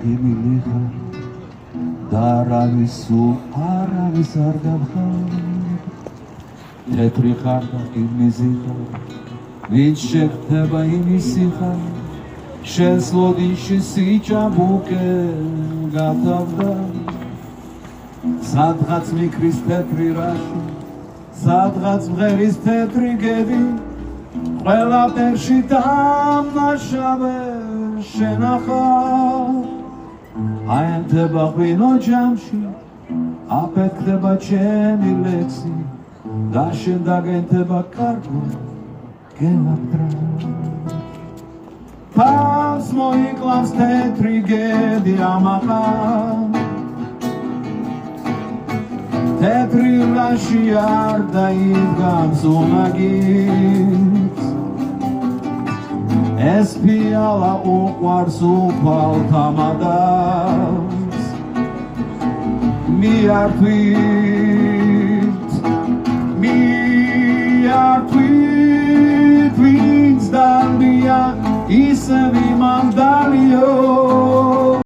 გიმილი ხარ და არავის არ გავხარ თეთრი ხარ და იმიზი ხარ ვინც შეგხვდება იმისი ხარ შენს ლოდიში სიჭაბუკე გათავდა სადღაც მიქრის თეთრი რაში სადღაც მღერის თეთრი გედი ყველა ფერში დამნაშავე შენახავ აენდება ღვინო ჯამში აფეთქდება ჩემი ლექსი და შენ დაგენთება კარგო გელატრა ფას მოიკლავს თეთრი გედი ამაყავ თეთრი რაში არ დაიდგამს უნაგიც ეს ფიალა უყვარს უფალ თამადავს მიართვით ვინც დარბია ისევ იმან დალი